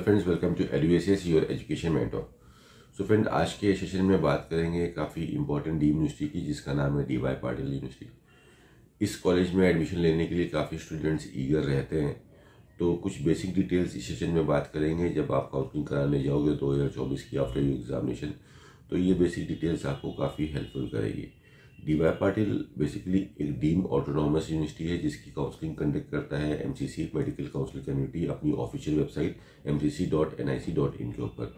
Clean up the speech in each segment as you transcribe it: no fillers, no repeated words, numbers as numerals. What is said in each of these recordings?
Friends, welcome to Eduacious your education mentor. So friend, आज के session में बात करेंगे काफ़ी इंपॉर्टेंट डी यूनिवर्सिटी की, जिसका नाम है DY पाटिल यूनिवर्सिटी। इस कॉलेज में एडमिशन लेने के लिए काफ़ी स्टूडेंट्स ईगर रहते हैं, तो कुछ बेसिक डिटेल्स इस सेशन में बात करेंगे। जब आप काउंसलिंग कराने जाओगे 2024 की आफ्टर यू एग्जामिनेशन, तो ये बेसिक डिटेल्स आपको काफ़ी हेल्पफुल करेगी। DY पाटिल बेसिकली एक डीम ऑटोनॉमस यूनिवर्सिटी है, जिसकी काउंसलिंग कंडक्ट करता है MCC मेडिकल काउंसिल कम्युनिटी अपनी ऑफिशियल वेबसाइट mcc.nic.in के ऊपर।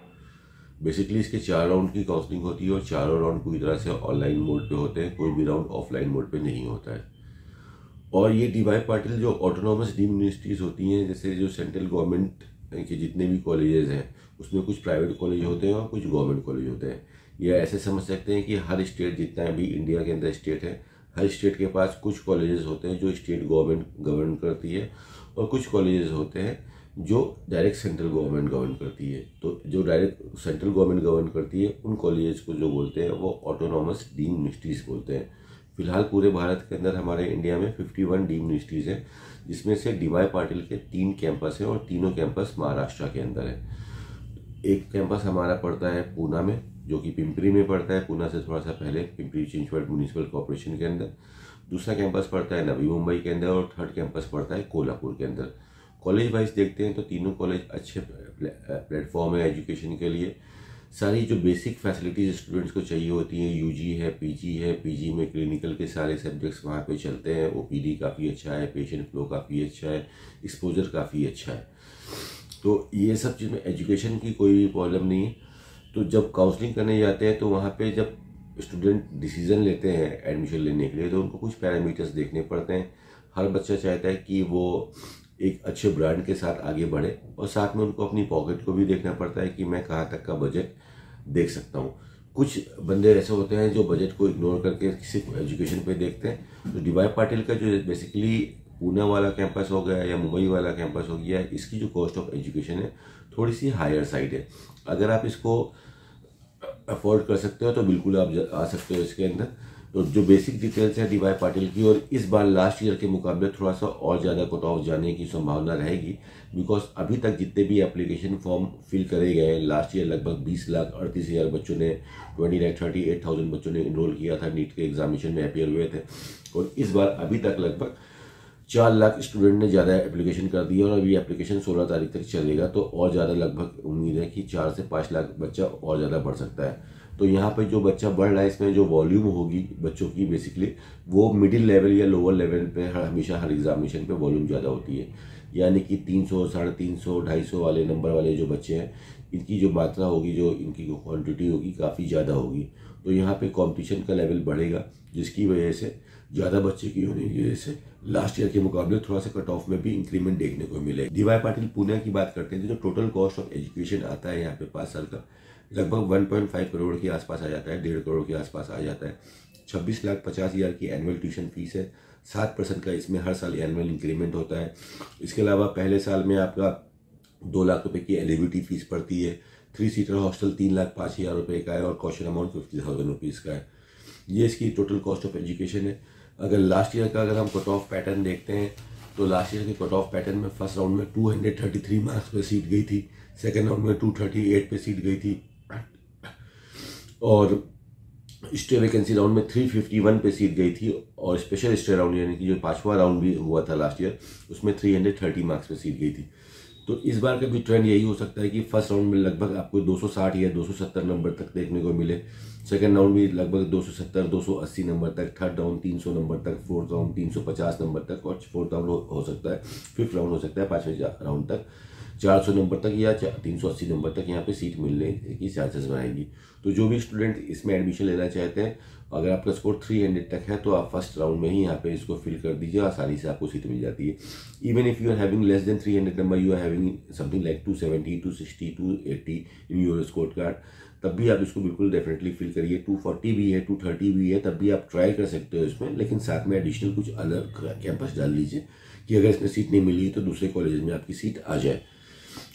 बेसिकली इसके 4 राउंड की काउंसलिंग होती है और चारों राउंड पूरी तरह से ऑनलाइन मोड पे होते हैं, कोई भी राउंड ऑफलाइन मोड पे नहीं होता है। और ये DY पाटिल जो ऑटोनॉमस डीम यूनिवर्सिटीज़ होती हैं, जैसे जो सेंट्रल गवर्नमेंट के जितने भी कॉलेजेस हैं, उसमें कुछ प्राइवेट कॉलेज होते हैं और कुछ गवर्नमेंट कॉलेज होते हैं। या ऐसे समझ सकते हैं कि हर स्टेट, जितना भी इंडिया के अंदर स्टेट है, हर स्टेट के पास कुछ कॉलेजेस होते हैं जो स्टेट गवर्नमेंट गवर्न करती है, और कुछ कॉलेजेस होते हैं जो डायरेक्ट सेंट्रल गवर्नमेंट गवर्न करती है। तो जो डायरेक्ट सेंट्रल गवर्नमेंट गवर्न करती है, उन कॉलेजेस को जो बोलते हैं वो ऑटोनॉमस डीम यूनिवर्सिटीज़ बोलते हैं। फिलहाल पूरे भारत के अंदर हमारे इंडिया में 51 डीम यूनिवर्सिटीज़ हैं, जिसमें से DY पाटिल के 3 कैंपस हैं और तीनों कैंपस महाराष्ट्र के अंदर है। एक कैंपस हमारा पड़ता है पूना में, जो कि पिंपरी में पड़ता है, पूना से थोड़ा सा पहले, पिंपरी चिंचवड म्यूनिसिपल कॉर्पोरेशन के अंदर। दूसरा कैंपस पड़ता है नवी मुंबई के अंदर और थर्ड कैंपस पड़ता है कोल्हापुर के अंदर। कॉलेज वाइज देखते हैं तो तीनों कॉलेज अच्छे प्लेटफॉर्म है एजुकेशन के लिए। सारी जो बेसिक फैसिलिटीज़ स्टूडेंट्स को चाहिए होती हैं, UG है, PG है, PG में क्लिनिकल के सारे सब्जेक्ट्स वहाँ पे चलते हैं। OPD काफ़ी अच्छा है, पेशेंट फ्लो काफ़ी अच्छा है, एक्सपोजर काफ़ी अच्छा है। तो ये सब चीज़ में एजुकेशन की कोई भी प्रॉब्लम नहीं है। तो जब काउंसलिंग करने जाते हैं तो वहाँ पे जब स्टूडेंट डिसीज़न लेते हैं एडमिशन लेने के लिए, तो उनको कुछ पैरामीटर्स देखने पड़ते हैं। हर बच्चा चाहता है कि वो एक अच्छे ब्रांड के साथ आगे बढ़े, और साथ में उनको अपनी पॉकेट को भी देखना पड़ता है कि मैं कहाँ तक का बजट देख सकता हूँ। कुछ बंदे ऐसे होते हैं जो बजट को इग्नोर करके सिर्फ एजुकेशन पे देखते हैं। तो DY पाटिल का जो बेसिकली पूना वाला कैंपस हो गया या मुंबई वाला कैंपस हो गया, इसकी जो कॉस्ट ऑफ एजुकेशन है थोड़ी सी हायर साइड है। अगर आप इसको अफोर्ड कर सकते हो तो बिल्कुल आप आ सकते हो इसके अंदर। तो जो बेसिक डिटेल्स है DY पाटिल की, और इस बार लास्ट ईयर के मुकाबले थोड़ा सा और ज़्यादा कट ऑफ जाने की संभावना रहेगी, बिकॉज अभी तक जितने भी एप्लीकेशन फॉर्म फिल करे गए हैं, लास्ट ईयर लगभग 20,38,000 बच्चों ने, 20,38,000 बच्चों ने इनरोल किया था, नीट के एग्जामिनेशन में अपियर हुए थे। और इस बार अभी तक लगभग 4 लाख स्टूडेंट ने ज़्यादा एप्लीकेशन कर दिया, और अभी एप्लीकेशन 16 तारीख तक चलेगा, तो और ज़्यादा लगभग उम्मीद है कि 4 से 5 लाख बच्चा और ज़्यादा बढ़ सकता है। तो यहाँ पे जो बच्चा बढ़ रहा है, इसमें जो वॉल्यूम होगी बच्चों की बेसिकली, वो मिडिल लेवल या लोअर लेवल पे हमेशा हर एग्जामिनेशन पे वॉल्यूम ज़्यादा होती है। यानी कि 300, 350, 250 वाले नंबर वाले जो बच्चे हैं, इनकी जो मात्रा होगी, जो इनकी क्वान्टिटी होगी, काफ़ी ज़्यादा होगी। तो यहाँ पे कॉम्पिटिशन का लेवल बढ़ेगा, जिसकी वजह से ज़्यादा बच्चे की होने की वजह से लास्ट ईयर के मुकाबले थोड़ा सा कट ऑफ में भी इंक्रीमेंट देखने को मिलेगा। DY पाटिल पुणे की बात करते हैं तो जो टोटल कॉस्ट ऑफ एजुकेशन आता है यहाँ पे 5 साल का, लगभग 1.5 करोड़ के आसपास आ जाता है, 1.5 करोड़ के आसपास आ जाता है। 26,50,000 की एनुअल ट्यूशन फीस है, 7% का इसमें हर साल एनुअल इंक्रीमेंट होता है। इसके अलावा पहले साल में आपका 2 लाख रुपए की एलिजिबिलिटी फीस पड़ती है। 3 सीटर हॉस्टल 3,05,000 रुपये का है, और कॉशन अमाउंट 50,000 रुपीज़ का है। ये इसकी टोटल कॉस्ट ऑफ एजुकेशन है। अगर लास्ट ईयर का अगर हम कट ऑफ पैटर्न देखते हैं, तो लास्ट ईयर के कट ऑफ पैटर्न में फर्स्ट राउंड में 233 मार्क्स पे सीट गई थी, सेकेंड राउंड में 238 पे सीट गई थी, और स्टे वैकेंसी राउंड में 351 पे सीट गई थी, और स्पेशल स्टे राउंड यानी कि जो 5वां राउंड भी हुआ था लास्ट ईयर, उसमें 330 मार्क्स पे सीट गई थी। तो इस बार का भी ट्रेंड यही हो सकता है कि फर्स्ट राउंड में लगभग आपको 260 या 270 नंबर तक देखने को मिले, सेकंड राउंड में लगभग 270, 280 नंबर तक, थर्ड राउंड 300 नंबर तक, फोर्थ राउंड 350 नंबर तक, और फोर्थ राउंड हो सकता है, फिफ्थ राउंड हो सकता है 5वें राउंड तक 400 नंबर तक या 380 नंबर तक यहाँ पे सीट मिलने की चांसेस बनाएगी। तो जो भी स्टूडेंट इसमें एडमिशन लेना चाहते हैं, अगर आपका स्कोर 300 तक है तो आप फर्स्ट राउंड में ही यहाँ पे इसको फिल कर दीजिए, आसानी से आपको सीट मिल जाती है। Even if you are having less than 300 number, you are having something like 270, 260, 280 in your score card, तब भी आप इसको बिल्कुल डेफिनेटली फिल करिए। 240 भी है, 230 भी है, तब भी आप ट्राई कर सकते हो इसमें, लेकिन साथ में एडिशनल कुछ अलग कैंपस डाल लीजिए कि अगर इसमें सीट नहीं मिली तो दूसरे कॉलेज में आपकी सीट आ जाए।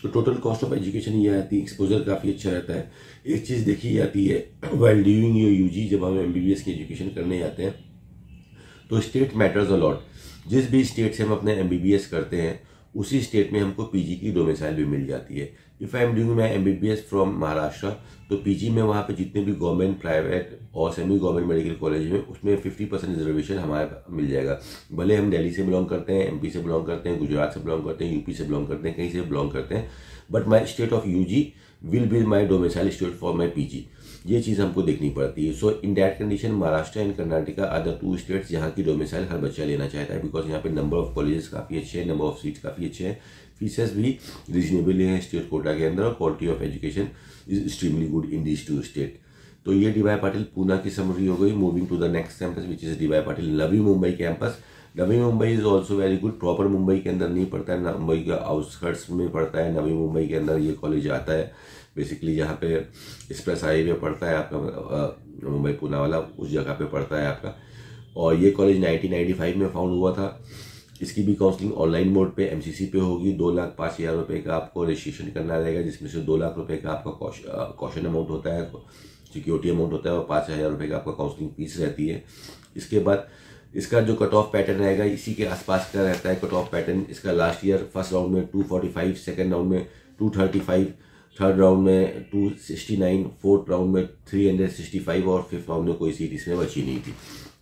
तो टोटल कॉस्ट ऑफ एजुकेशन ये आती है। एक्सपोजर काफ़ी अच्छा रहता है। एक चीज़ देखी जाती है वाइल डूइंग योर UG, जब हम MBBS की एजुकेशन करने जाते हैं तो स्टेट मैटर्स अ लॉट। जिस भी स्टेट से हम अपने MBBS करते हैं उसी स्टेट में हमको पीजी की डोमिसाइल भी मिल जाती है। If I am doing my MBBS from Maharashtra, तो पीजी में वहाँ पे जितने भी गवर्नमेंट, प्राइवेट और सेमी गवर्नमेंट मेडिकल कॉलेज में उसमें 50% रिजर्वेशन हमारे मिल जाएगा। भले हम दिल्ली से बिलोंग करते हैं, एमपी से बिलोंग करते हैं, गुजरात से बिलोंग करते हैं, यूपी से बिलोंग करते हैं, कहीं से बिलोंग करते हैं, but my state of UG will be my domicile state for my PG. ये चीज़ हमको देखनी पड़ती है। So in that condition Maharashtra and Karnataka are the 2 states जहाँ की डोमिसाइल हर बच्चा लेना चाहता है, बिकॉज यहाँ पे नंबर ऑफ कॉलेजेस काफ़ी अच्छे हैं, नंबर ऑफ सीट्स काफ़ी अच्छे हैं, फीसेस भी रीजनेबल है स्टेट कोटा के अंदर, और quality of education is extremely good in these 2 state. तो ये डीवाई पाटिल पूना की समरी हो गई। Moving to the next campus which is DY Patil Navi Mumbai campus. Navi Mumbai is also very good. Proper Mumbai के अंदर नहीं पड़ता है, मुंबई के आउटस्कर्ट्स में पड़ता है। नवी मुंबई के अंदर ये कॉलेज आता है बेसिकली, जहाँ पे एक्सप्रेस हाईवे पड़ता है आपका, मुंबई पुणे वाला, उस जगह पे पड़ता है आपका। और ये कॉलेज 1995 में फाउंड हुआ था। इसकी भी काउंसलिंग ऑनलाइन मोड पे एमसीसी पे होगी। 2,05,000 रुपये का आपको रजिस्ट्रेशन करना रहेगा, जिसमें से 2 लाख रुपये का आपका कॉशन अमाउंट होता है, सिक्योरिटी अमाउंट होता है, और 5,000 रुपये का आपका काउंसलिंग फीस रहती है। इसके बाद इसका जो कट ऑफ पैटर्न रहेगा इसी के आसपास का रहता है कट ऑफ पैटर्न। इसका लास्ट ईयर फर्स्ट राउंड में 245, सेकेंड राउंड में 235, थर्ड राउंड में 269, फोर्थ राउंड में 365 और फिफ्थ राउंड में कोई सीट इसमें बची नहीं थी।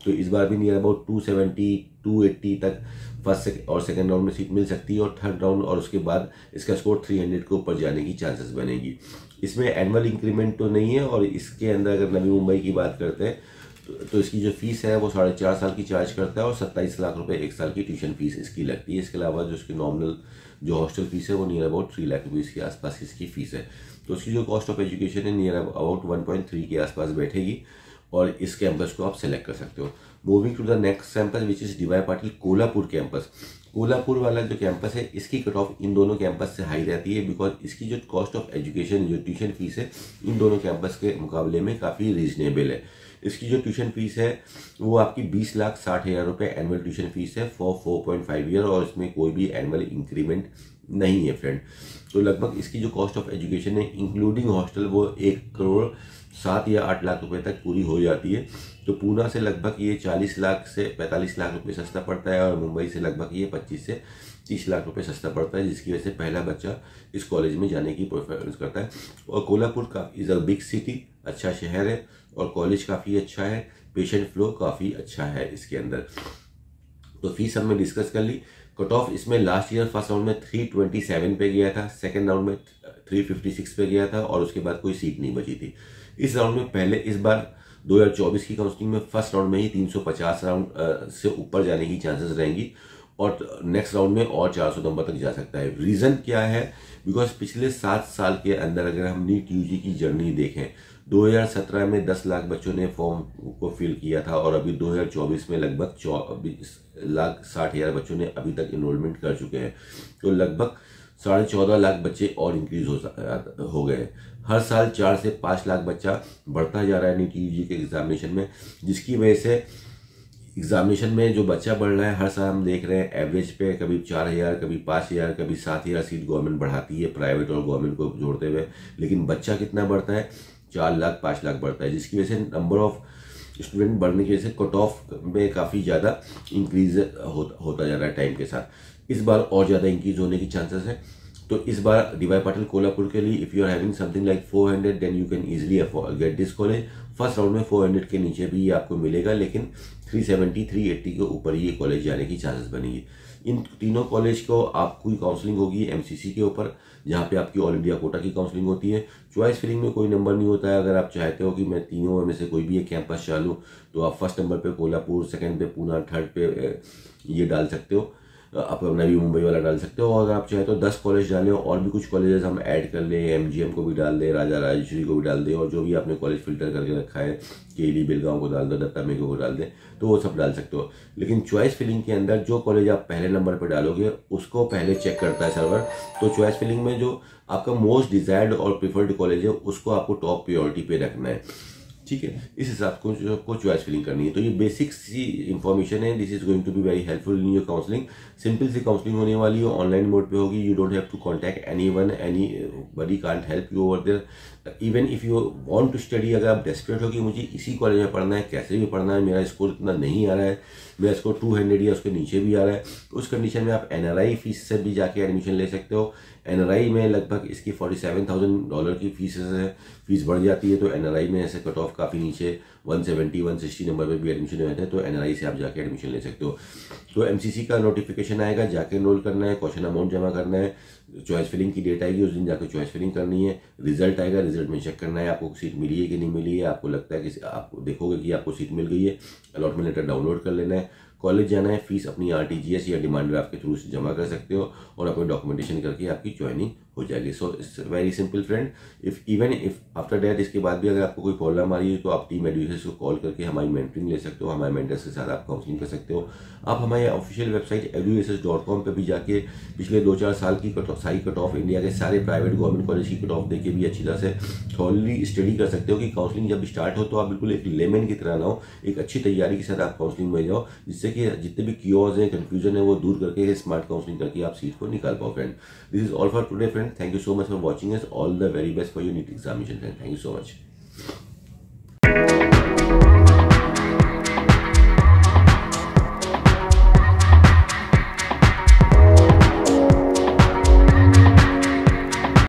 तो इस बार भी नियर अबाउट 270, 280 तक फर्स्ट और सेकंड राउंड में सीट मिल सकती है, और थर्ड राउंड और उसके बाद इसका स्कोर 300 के ऊपर जाने की चांसेस बनेगी। इसमें एनुअल इंक्रीमेंट तो नहीं है, और इसके अंदर अगर नवी मुंबई की बात करते हैं तो इसकी जो फीस है वो 4.5 साल की चार्ज करता है, और 27 लाख रुपए 1 साल की ट्यूशन फीस इसकी लगती है। इसके अलावा जो इसकी नॉमिनल जो हॉस्टल फीस है वो नियर अबाउट 3 लाख रुपीज़ के आसपास इसकी फीस है। तो इसकी जो कॉस्ट ऑफ एजुकेशन है नियर अबाउट 1.3 के आसपास बैठेगी, और इस कैंपस को आप सेलेक्ट कर सकते हो। Moving to the next campus which is DY Patil Kolhapur campus. Kolhapur वाला जो कैंपस है इसकी कट ऑफ इन दोनों कैंपस से हाई रहती है, बिकॉज इसकी जो कॉस्ट ऑफ एजुकेशन, जो ट्यूशन फीस है, इन दोनों कैंपस के मुकाबले में काफ़ी रीजनेबल है। इसकी जो ट्यूशन फीस है वो आपकी 20,60,000 रुपये एनुअल ट्यूशन फीस है फॉर 4.5 ईयर, और इसमें कोई भी एनुअल इंक्रीमेंट नहीं है फ्रेंड। तो लगभग इसकी जो कॉस्ट ऑफ एजुकेशन है इंक्लूडिंग हॉस्टल वो 1,07 या 8 लाख रुपए तक पूरी हो जाती है। तो पूना से लगभग ये 40 लाख से 45 लाख रुपए सस्ता पड़ता है, और मुंबई से लगभग ये 25 से 30 लाख रुपए सस्ता पड़ता है, जिसकी वजह से पहला बच्चा इस कॉलेज में जाने की प्रेफरेंस करता है। और कोल्हापुर का इज अ बिग सिटी, अच्छा शहर है, और कॉलेज काफ़ी अच्छा है, पेशेंट फ्लो काफ़ी अच्छा है इसके अंदर। तो फीस हमने डिस्कस कर ली। कट ऑफ इसमें लास्ट ईयर फर्स्ट राउंड में 327 पे गया था, सेकंड राउंड में 356 पे गया था, और उसके बाद कोई सीट नहीं बची थी। इस राउंड में पहले इस बार 2024 की काउंसलिंग में फर्स्ट राउंड में ही 350 राउंड से ऊपर जाने की चांसेस रहेंगी, और नेक्स्ट राउंड में और 400 नंबर तक जा सकता है। रीज़न क्या है? बिकॉज पिछले 7 साल के अंदर अगर हम नीट यूजी की जर्नी देखें, 2017 में 10 लाख बच्चों ने फॉर्म को फिल किया था, और अभी 2024 में लगभग 24,60,000 बच्चों ने अभी तक इनरोलमेंट कर चुके हैं। तो लगभग 14.5 लाख बच्चे और इंक्रीज हो गए। हर साल 4 से 5 लाख बच्चा बढ़ता जा रहा है नीट यूजी के एग्जामिनेशन में, जिसकी वजह से एग्जामिनेशन में जो बच्चा बढ़ रहा है हर साल हम देख रहे हैं एवरेज पे कभी 4,000, कभी 5,000, कभी 7,000 सीट गवर्नमेंट बढ़ाती है प्राइवेट और गवर्नमेंट को जोड़ते हुए, लेकिन बच्चा कितना बढ़ता है? 4 लाख 5 लाख बढ़ता है, जिसकी वजह से नंबर ऑफ स्टूडेंट बढ़ने की वजह से कट ऑफ में काफ़ी ज़्यादा इंक्रीज होता जा रहा है टाइम के साथ। इस बार और ज़्यादा इंक्रीज होने की चांसेस है। तो इस बार डीवाई पाटिल कोल्हापुर के लिए if you are having something like 400 then you can easily get this college. First round में 400 के नीचे भी ये आपको मिलेगा, लेकिन 370 380 के ऊपर ये कॉलेज जाने की चांसेस बनेगी। इन तीनों कॉलेज को आपकी काउंसलिंग होगी एमसीसी के ऊपर, जहाँ पे आपकी ऑल इंडिया कोटा की काउंसलिंग होती है। चॉइस फिलिंग में कोई नंबर नहीं होता है। अगर आप चाहते हो कि मैं तीनों में से कोई भी एक कैंपस चालूँ, तो आप फर्स्ट नंबर पे कोल्हापुर, सेकंड पे पूना, थर्ड पे ये डाल सकते हो, आप नवी मुंबई वाला डाल सकते हो। और अगर आप चाहे तो 10 कॉलेज डालें और भी कुछ कॉलेजेस हम ऐड कर लें, एमजीएम को भी डाल दें, राजा राजेश्वरी को भी डाल दें, और जो भी आपने कॉलेज फिल्टर करके रखा है, केली बेलगांव को डाल दो, दत्ता मेघे को डाल दें, तो वो सब डाल सकते हो। लेकिन चॉइस फिलिंग के अंदर जो कॉलेज आप पहले नंबर पर डालोगे उसको पहले चेक करता है सर्वर। तो चॉइस फिलिंग में जो आपका मोस्ट डिजायर्ड और प्रिफर्ड कॉलेज है उसको आपको टॉप प्रायोरिटी पे रखना है, ठीक है, इस हिसाब को आपको चॉइस फिलिंग करनी है। तो ये बेसिक सी इंफॉर्मेशन है, this is going to be very helpful in your counselling. Simple सी काउंसलिंग होने वाली है, ऑनलाइन मोड पे होगी, you don't have to contact anyone, anybody can't help you over there. Even if you want to study, अगर आप desperate हो कि मुझे इसी कॉलेज में पढ़ना है, कैसे भी पढ़ना है, मेरा स्कोर इतना नहीं आ रहा है, मेरा स्कोर 200 या उसके नीचे भी आ रहा है, उस कंडीशन में आप NRI फीस से भी जाके एडमिशन ले सकते हो। NRI में लगभग इसकी $47,000 की फीस बढ़ जाती है, तो NRI में ऐसे कट ऑफ काफ़ी नीचे 170-160 नंबर पे भी एडमिशन हो जाता है, तो NRI से आप जाके एडमिशन ले सकते हो। तो MCC का नोटिफिकेशन आएगा, जाके एनरोल करना है, क्वेश्चन अमाउंट जमा करना है, चॉइस फिलिंग की डेट आएगी, उस दिन जाकर चॉइस फिलिंग करनी है, रिजल्ट आएगा, रिजल्ट में चेक करना है आपको सीट मिली है कि नहीं मिली है। आपको लगता है कि आपको देखोगे कि आपको सीट मिल गई है, अलॉटमेंट लेटर डाउनलोड कर लेना है, कॉलेज जाना है, फीस अपनी RTGS या डिमांड ड्राफ्ट के थ्रू से जमा कर सकते हो और अपने डॉक्यूमेंटेशन करके आपकी ज्वाइनिंग हो जाएगी। So it's very simple friend. If after that, इसके बाद भी अगर आपको कोई प्रॉब्लम आ रही है तो आप टीम एडुकेशर्स को कॉल करके हमारी मेंटरिंग ले सकते हो, हमारे मेंटर्स के साथ आप काउंसलिंग कर सकते हो। आप हमारे ऑफिशियल वेबसाइट eduresearch.com पे भी जाके पिछले 2-4 साल की सारी कट ऑफ इंडिया के सारे प्राइवेट गवर्नमेंट कॉलेज की कट ऑफ देके भी अच्छी तरह से थॉरली स्टडी कर सकते हो कि काउंसलिंग जब स्टार्ट हो तो आप बिल्कुल एक लेमन की तरह ना हो, एक अच्छी तैयारी के साथ आप काउंसलिंग में जाओ, जिससे कि जितने भी क्योर्स हैं, कंफ्यूजन है, वो दूर करके स्मार्ट काउंसलिंग करके आप सीट को निकाल पाओ friend. This is all for today friend. Thank you so much for watching us. All the very best for your NEET examination, friend. Thank you so much.